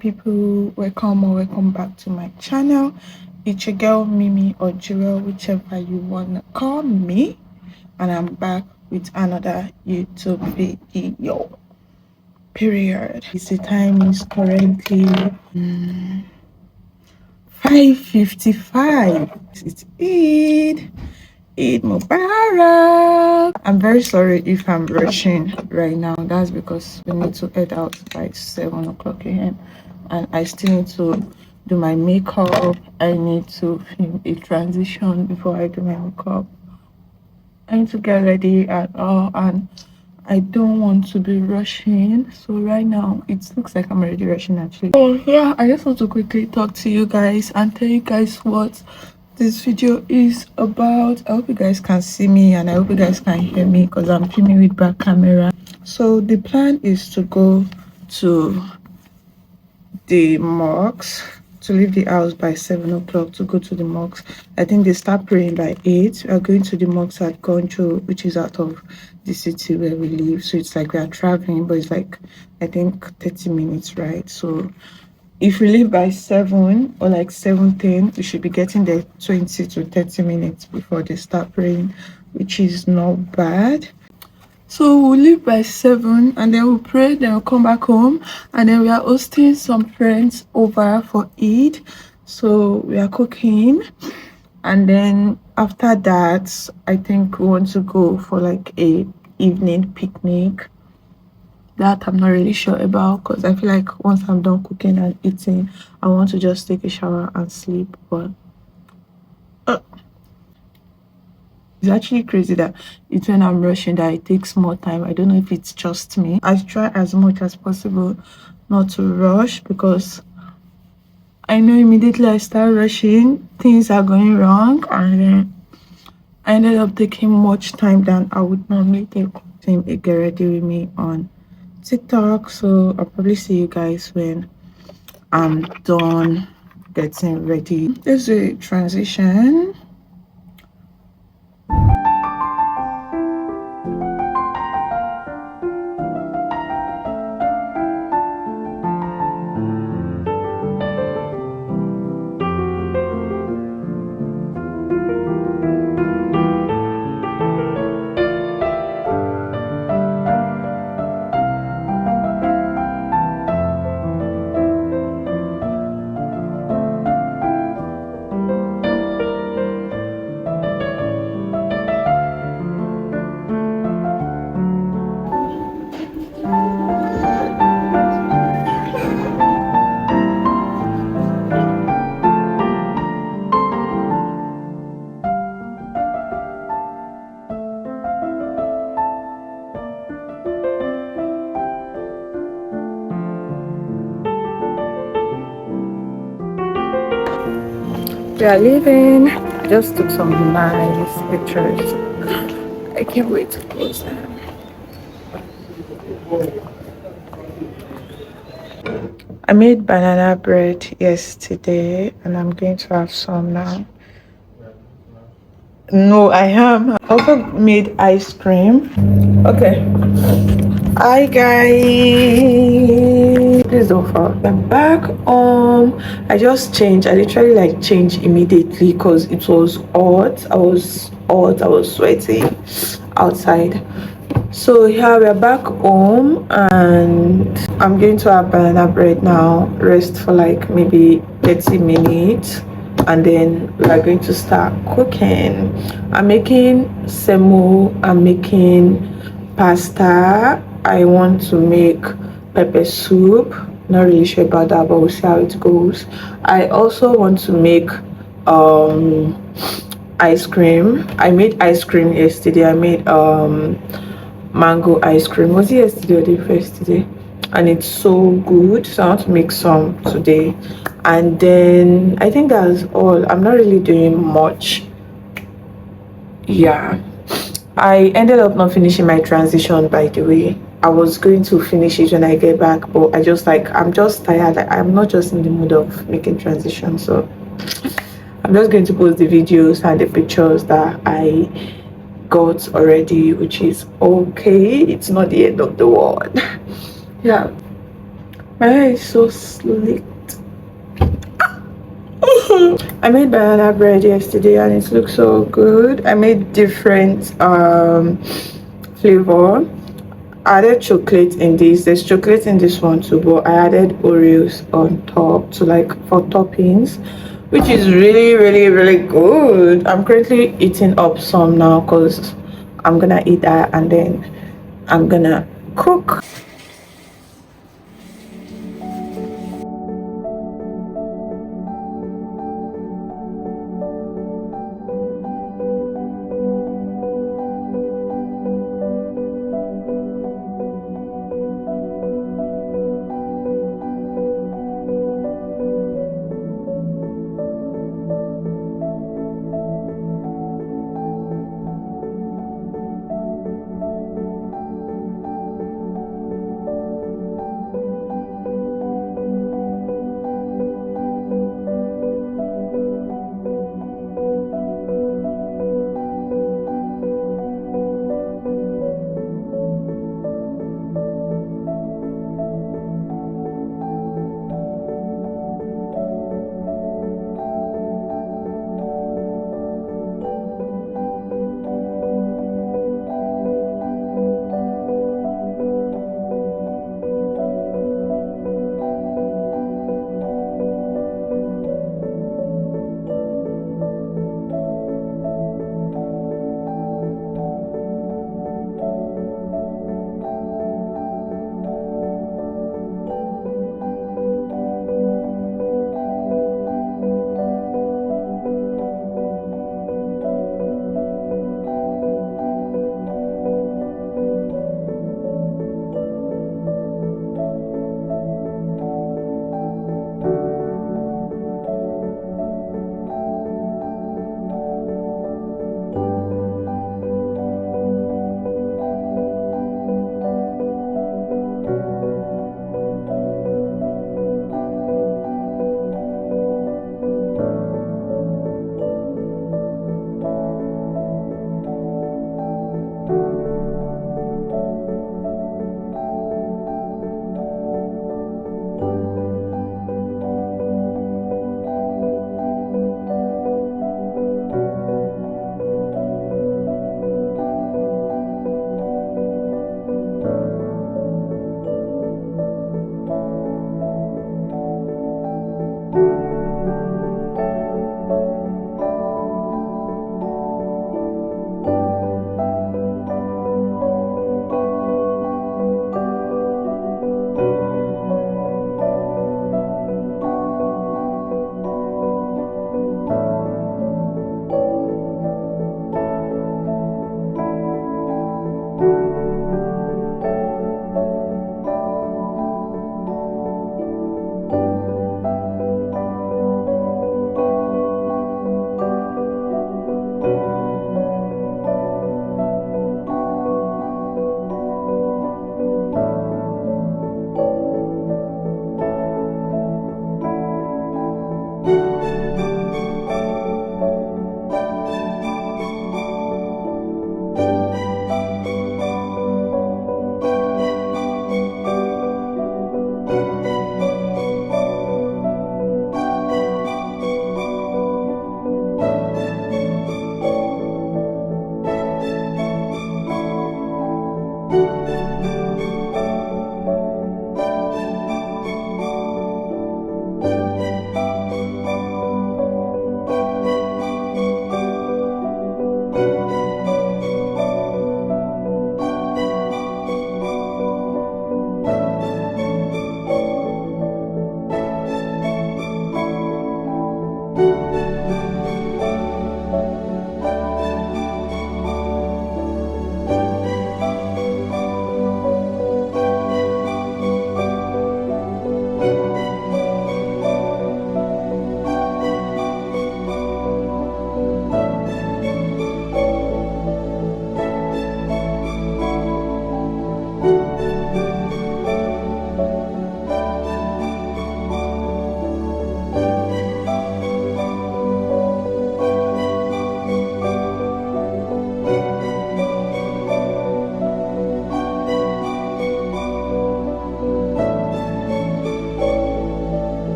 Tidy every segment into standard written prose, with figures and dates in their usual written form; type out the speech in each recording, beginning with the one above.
people, welcome back to my channel. It's your girl Mimi or Jewel, whichever you wanna call me, and I'm back with another YouTube video. Period. The time is currently 5:55. It's Eid Mubarak. I'm very sorry if I'm rushing right now. That's because we need to head out by 7 o'clock a.m. and I still need to do my makeup. I need to film a transition before I do my makeup. I need to get ready at all, and I don't want to be rushing. So right now it looks like I'm already rushing actually. Oh yeah, I just want to quickly talk to you guys and tell you guys what this video is about. I hope you guys can see me and I hope you guys can hear me because I'm filming with back camera. So the plan is to go to the mosque, to leave the house by 7 o'clock to go to the mosque. I think they start praying by 8. We are going to the mosque at Gonjo, which is out of the city where we live. So it's like we are traveling, but it's like I think 30 minutes, right? So if we leave by 7 or like 7:10, we should be getting there 20 to 30 minutes before they start praying, which is not bad. So we'll leave by 7 and then we'll pray, then we'll come back home, and then we are hosting some friends over for Eid. So we are cooking, and then after that, I think we want to go for like a evening picnic. That I'm not really sure about because I feel like once I'm done cooking and eating, I want to just take a shower and sleep. But it's actually crazy that it's when I'm rushing that it takes more time. I don't know if it's just me. I try as much as possible not to rush because I know immediately I start rushing, things are going wrong, and then I ended up taking much time than I would normally take. Same get ready with me on TikTok, so I'll probably see you guys when I'm done getting ready. There's a transition. We are leaving. Just took some nice pictures. I can't wait to close them. I made banana bread yesterday and I'm going to have some now. No, I am. I also made ice cream. Okay. Hi guys. Please don't fall. I'm back. I just changed. I literally like changed immediately because it was hot. I was sweating outside. So here we are back home and I'm going to have banana bread now, rest for like maybe 30 minutes, and then we are going to start cooking. I'm making semo, I'm making pasta, I want to make pepper soup. Not really sure about that, but we'll see how it goes. I also want to make ice cream. I made ice cream yesterday. I made mango ice cream. Was it yesterday or the first day? And it's so good, so I want to make some today. And then I think that's all. I'm not really doing much. Yeah, I ended up not finishing my transition, by the way. I was going to finish it when I get back, but I'm just tired. I'm not just in the mood of making transition, so I'm just going to post the videos and the pictures that I got already, which is okay. It's not the end of the world. Yeah, My hair is so slicked. I made banana bread yesterday and it looks so good. I made different flavor. I added chocolate in this. There's chocolate in this one too, but I added Oreos on top to like for toppings, which is really, really, really good. I'm currently eating up some now because I'm gonna eat that and then I'm gonna cook.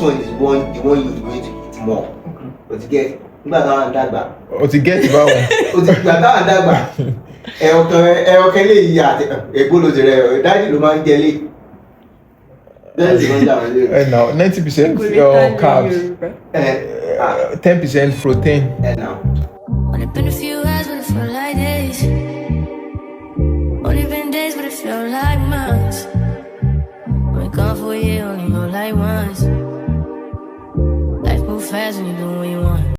one is the one you eat more. But you get dagba. Or to get about one. Dagba. Lè yí àti ègbóló ti rẹ̀ dájú ló máa ń jẹ lé. And now 90% carbs, 10% protein. And now. Only been a few hours, but it felt like days. Only been days, but it felt like months. Been gone for a year, only know like once. Life moves fast when you do what you want.